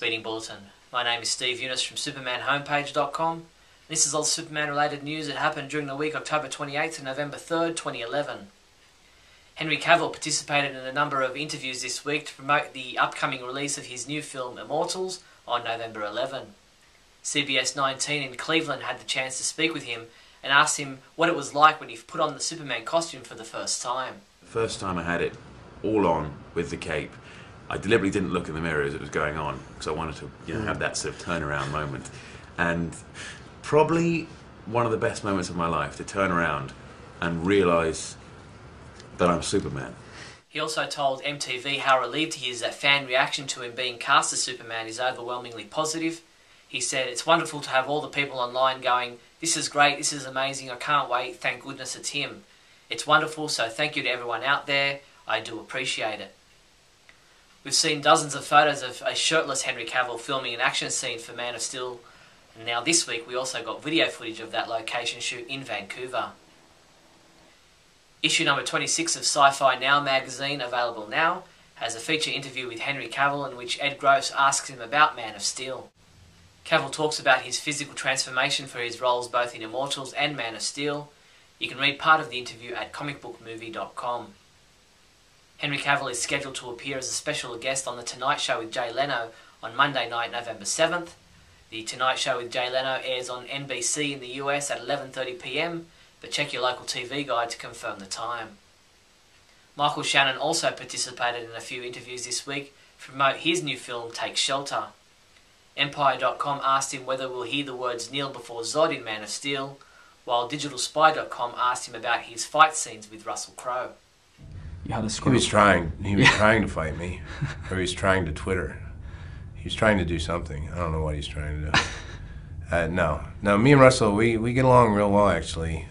Speeding Bulletin. My name is Steve Younis from supermanhomepage.com. This is all Superman related news that happened during the week October 28th to November 3rd, 2011. Henry Cavill participated in a number of interviews this week to promote the upcoming release of his new film Immortals on November 11. CBS 19 in Cleveland had the chance to speak with him and asked him what it was like when he put on the Superman costume for the first time. The first time I had it all on with the cape, I deliberately didn't look in the mirror as it was going on because I wanted to have that sort of turnaround moment. And probably one of the best moments of my life, to turn around and realise that I'm Superman. He also told MTV how relieved he is that fan reaction to him being cast as Superman is overwhelmingly positive. He said, "It's wonderful to have all the people online going, 'This is great, this is amazing, I can't wait, thank goodness it's him.' It's wonderful, so thank you to everyone out there, I do appreciate it." We've seen dozens of photos of a shirtless Henry Cavill filming an action scene for Man of Steel, and now this week we also got video footage of that location shoot in Vancouver. Issue number 26 of Sci-Fi Now magazine, available now, has a feature interview with Henry Cavill in which Ed Gross asks him about Man of Steel. Cavill talks about his physical transformation for his roles both in Immortals and Man of Steel. You can read part of the interview at comicbookmovie.com. Henry Cavill is scheduled to appear as a special guest on The Tonight Show with Jay Leno on Monday night, November 7th. The Tonight Show with Jay Leno airs on NBC in the US at 11:30 p.m, but check your local TV guide to confirm the time. Michael Shannon also participated in a few interviews this week to promote his new film, Take Shelter. Empire.com asked him whether we'll hear the words kneel before Zod in Man of Steel, while DigitalSpy.com asked him about his fight scenes with Russell Crowe. He was trying to fight me, or he was trying to Twitter. He was trying to do something. I don't know what he's trying to do. No, me and Russell, we get along real well, actually.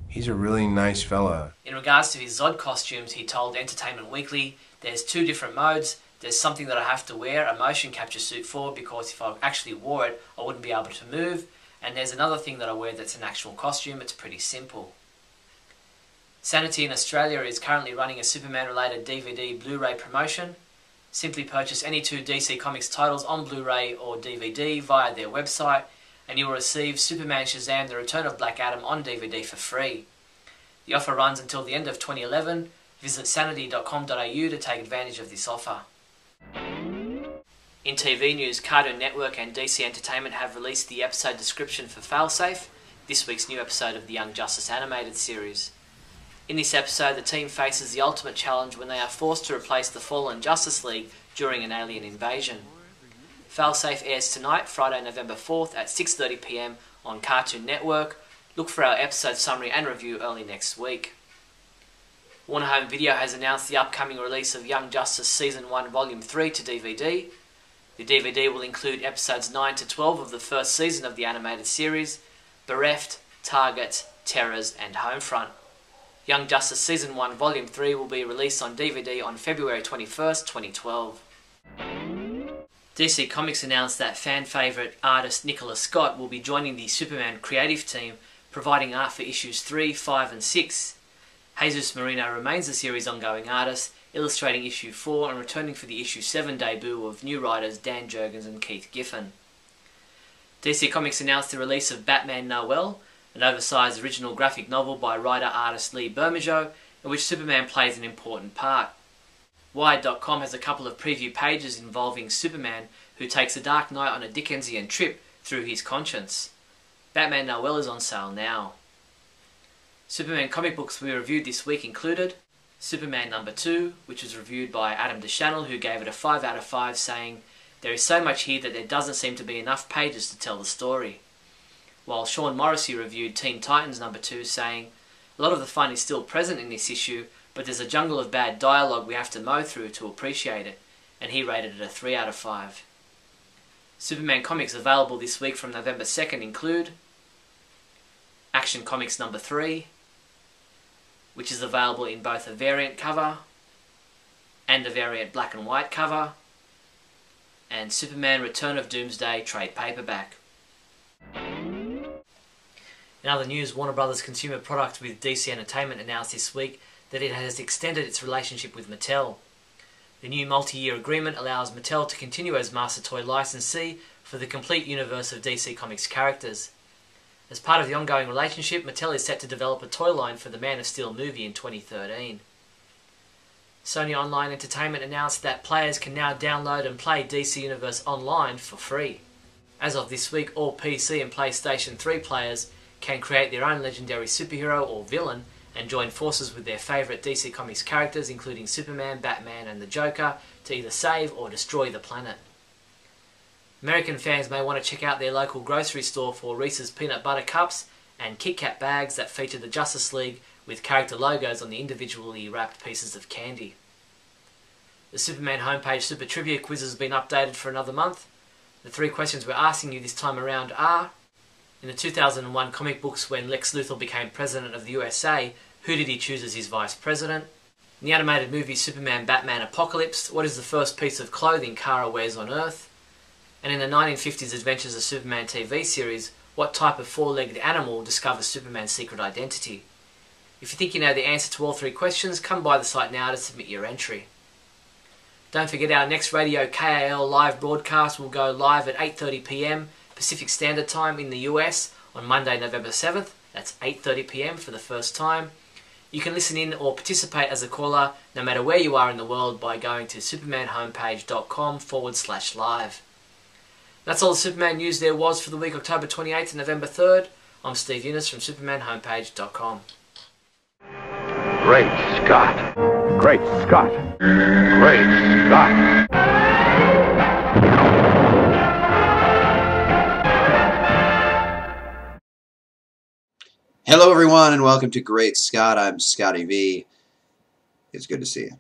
He's a really nice fella. In regards to his Zod costumes, he told Entertainment Weekly, "There's two different modes. There's something that I have to wear a motion capture suit for, because if I actually wore it, I wouldn't be able to move. And there's another thing that I wear that's an actual costume. It's pretty simple." Sanity in Australia is currently running a Superman-related DVD Blu-ray promotion. Simply purchase any two DC Comics titles on Blu-ray or DVD via their website, and you will receive Superman Shazam: The Return of Black Adam on DVD for free. The offer runs until the end of 2011. Visit sanity.com.au to take advantage of this offer. In TV news, Cartoon Network and DC Entertainment have released the episode description for Failsafe, this week's new episode of the Young Justice animated series. In this episode, the team faces the ultimate challenge when they are forced to replace the fallen Justice League during an alien invasion. Failsafe airs tonight, Friday, November 4th at 6:30 p.m. on Cartoon Network. Look for our episode summary and review early next week. Warner Home Video has announced the upcoming release of Young Justice Season 1 Volume 3 to DVD. The DVD will include episodes 9 to 12 of the first season of the animated series, Bereft, Target, Terrors and Homefront. Young Justice Season 1 Volume 3 will be released on DVD on February 21st, 2012. DC Comics announced that fan favourite artist Nicholas Scott will be joining the Superman creative team, providing art for issues 3, 5 and 6. Jesus Marino remains the series' ongoing artist, illustrating issue 4 and returning for the issue 7 debut of new writers Dan Jurgens and Keith Giffen. DC Comics announced the release of Batman Noel, an oversized original graphic novel by writer-artist Lee Bermejo, in which Superman plays an important part. Wired.com has a couple of preview pages involving Superman, who takes a dark night on a Dickensian trip through his conscience. Batman Noel is on sale now. Superman comic books we reviewed this week included Superman number 2, which was reviewed by Adam DeChannel, who gave it a 5 out of 5, saying, "There is so much here that there doesn't seem to be enough pages to tell the story." While Sean Morrissey reviewed Teen Titans number 2, saying, "A lot of the fun is still present in this issue, but there's a jungle of bad dialogue we have to mow through to appreciate it," and he rated it a 3 out of 5. Superman comics available this week from November 2nd include Action Comics number 3, which is available in both a variant cover and a variant black and white cover, and Superman Return of Doomsday trade paperback. In other news, Warner Brothers Consumer Products with DC Entertainment announced this week that it has extended its relationship with Mattel. The The new multi-year agreement allows Mattel to continue as master toy licensee for the complete universe of DC Comics characters. As part of the ongoing relationship, Mattel is set to develop a toy line for the Man of Steel movie in 2013. Sony Online Entertainment announced that players can now download and play DC Universe Online for free. As of this week, all PC and PlayStation 3 players can create their own legendary superhero or villain and join forces with their favourite DC Comics characters, including Superman, Batman and the Joker, to either save or destroy the planet. American fans may want to check out their local grocery store for Reese's Peanut Butter Cups and Kit Kat bags that feature the Justice League with character logos on the individually wrapped pieces of candy. The Superman homepage Super Trivia quiz has been updated for another month. The 3 questions we're asking you this time around are: in the 2001 comic books when Lex Luthor became President of the USA, who did he choose as his Vice President? In the animated movie Superman Batman Apocalypse, what is the first piece of clothing Kara wears on Earth? And in the 1950s Adventures of Superman TV series, what type of 4-legged animal discovers Superman's secret identity? If you think you know the answer to all 3 questions, come by the site now to submit your entry. Don't forget our next Radio KAL live broadcast will go live at 8:30 PM Pacific Standard Time in the US on Monday, November 7th. That's 8:30 PM for the first time. You can listen in or participate as a caller no matter where you are in the world by going to supermanhomepage.com/live. That's all the Superman news there was for the week October 28th to November 3rd. I'm Steve Younis from supermanhomepage.com. Great Scott! Great Scott! Great Scott! Hello everyone and welcome to Great Scott. I'm Scotty V. It's good to see you.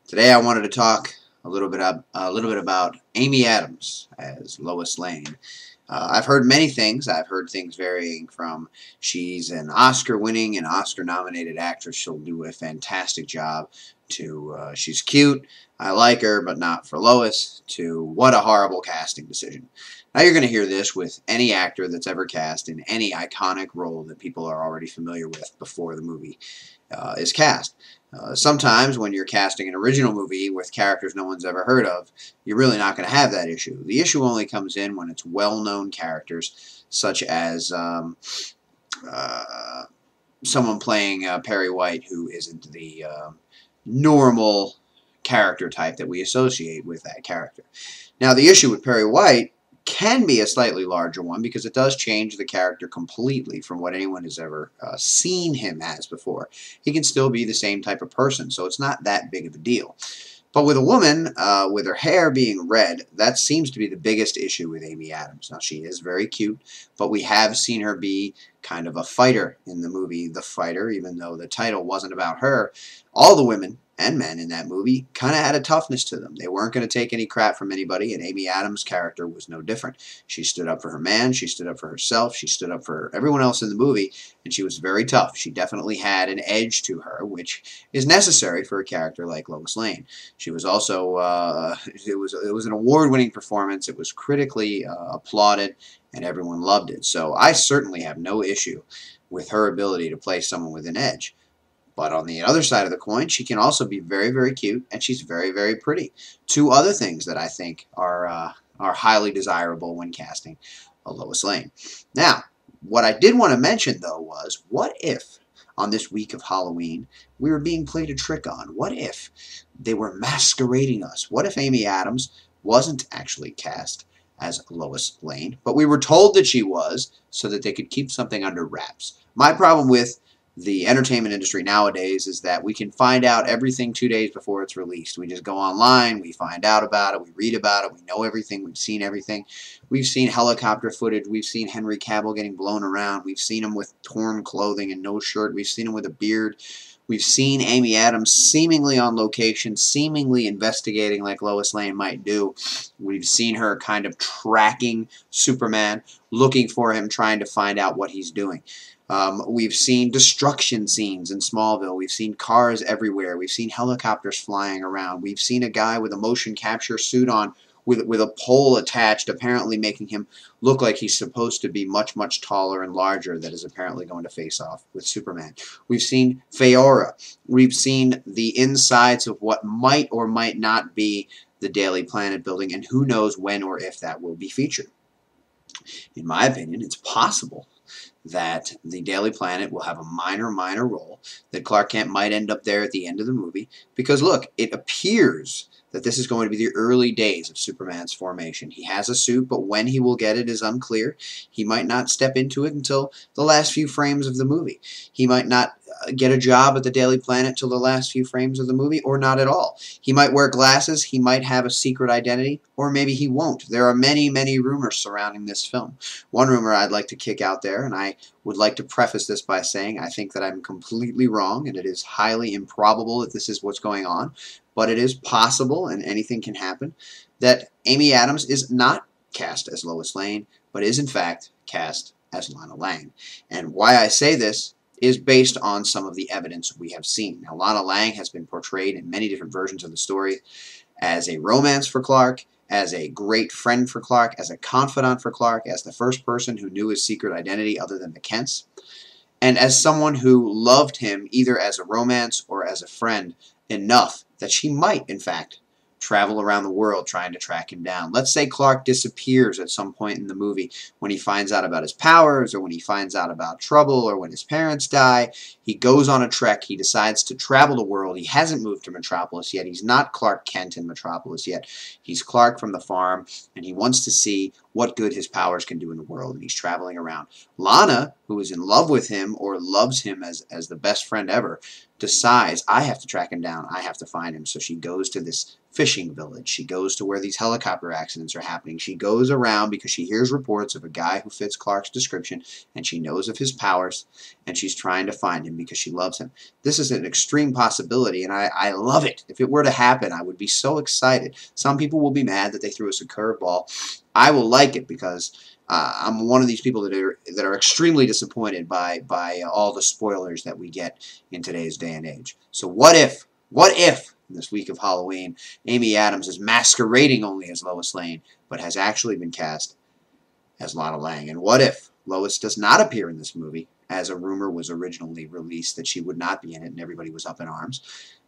Today I wanted to talk a little bit about Amy Adams as Lois Lane. I've heard many things. I've heard things varying from she's an Oscar-winning and Oscar-nominated actress, she'll do a fantastic job, to she's cute, I like her, but not for Lois, to what a horrible casting decision. Now you're going to hear this with any actor that's ever cast in any iconic role that people are already familiar with before the movie is cast. Sometimes when you're casting an original movie with characters no one's ever heard of, you're really not going to have that issue. The issue only comes in when it's well-known characters, such as someone playing Perry White who isn't the normal character type that we associate with that character. Now the issue with Perry White can be a slightly larger one because it does change the character completely from what anyone has ever seen him as before. He can still be the same type of person, so it's not that big of a deal. But with a woman, with her hair being red, that seems to be the biggest issue with Amy Adams. Now, she is very cute, but we have seen her be kind of a fighter in the movie The Fighter, even though the title wasn't about her. All the women and men in that movie kind of had a toughness to them. They weren't going to take any crap from anybody, and Amy Adams' character was no different. She stood up for her man, she stood up for herself, she stood up for everyone else in the movie, and she was very tough. She definitely had an edge to her, which is necessary for a character like Lois Lane. She was also, it was an award-winning performance. It was critically applauded, and everyone loved it. So I certainly have no issue with her ability to play someone with an edge. But on the other side of the coin, she can also be very, very cute, and she's very, very pretty. 2 other things that I think are highly desirable when casting a Lois Lane. Now, what I did want to mention, though, was what if on this week of Halloween we were being played a trick on? What if they were masquerading us? What if Amy Adams wasn't actually cast as Lois Lane, but we were told that she was so that they could keep something under wraps? My problem with the entertainment industry nowadays is that we can find out everything 2 days before it's released. We just go online, we find out about it, we read about it, we know everything, we've seen everything. We've seen helicopter footage, we've seen Henry Cavill getting blown around, we've seen him with torn clothing and no shirt, we've seen him with a beard. We've seen Amy Adams seemingly on location, seemingly investigating like Lois Lane might do. We've seen her kind of tracking Superman, looking for him, trying to find out what he's doing. We've seen destruction scenes in Smallville. We've seen cars everywhere. We've seen helicopters flying around. We've seen a guy with a motion capture suit on with a pole attached, apparently making him look like he's supposed to be much, much taller and larger, that is apparently going to face off with Superman. We've seen Feora. We've seen the insides of what might or might not be the Daily Planet building, and who knows when or if that will be featured. In my opinion, it's possible that the Daily Planet will have a minor role, that Clark Kent might end up there at the end of the movie, because look, it appears that this is going to be the early days of Superman's formation. He has a suit, but when he will get it is unclear. He might not step into it until the last few frames of the movie. He might not get a job at the Daily Planet till the last few frames of the movie, or not at all. He might wear glasses, he might have a secret identity, or maybe he won't. There are many rumors surrounding this film. One rumor I'd like to kick out there, and I would like to preface this by saying I think that I'm completely wrong, and it is highly improbable that this is what's going on, but it is possible, and anything can happen, that Amy Adams is not cast as Lois Lane, but is in fact cast as Lana Lang. And why I say this is based on some of the evidence we have seen. Now, Lana Lang has been portrayed in many different versions of the story as a romance for Clark, as a great friend for Clark, as a confidant for Clark, as the first person who knew his secret identity other than the Kents, and as someone who loved him either as a romance or as a friend enough that she might, in fact, travel around the world trying to track him down. Let's say Clark disappears at some point in the movie when he finds out about his powers, or when he finds out about trouble, or when his parents die. He goes on a trek. He decides to travel the world. He hasn't moved to Metropolis yet. He's not Clark Kent in Metropolis yet. He's Clark from the farm, and he wants to see what good his powers can do in the world, and he's traveling around. Lana, who is in love with him or loves him as the best friend ever, decides, I have to track him down. I have to find him. So she goes to this fishing village. She goes to where these helicopter accidents are happening. She goes around because she hears reports of a guy who fits Clark's description, and she knows of his powers, and she's trying to find him because she loves him. This is an extreme possibility, and I love it. If it were to happen, I would be so excited. Some people will be mad that they threw us a curveball. I will like it because I'm one of these people that are extremely disappointed by all the spoilers that we get in today's day and age. So what if in this week of Halloween, Amy Adams is masquerading only as Lois Lane, but has actually been cast as Lana Lang? And what if Lois does not appear in this movie, as a rumor was originally released that she would not be in it and everybody was up in arms?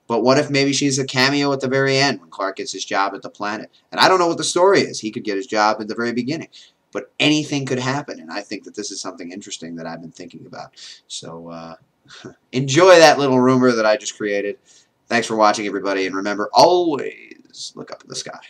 But what if maybe she's a cameo at the very end when Clark gets his job at the Planet? And I don't know what the story is. He could get his job at the very beginning. But anything could happen, and I think that this is something interesting that I've been thinking about. So enjoy that little rumor that I just created. Thanks for watching, everybody, and remember, always look up at the sky.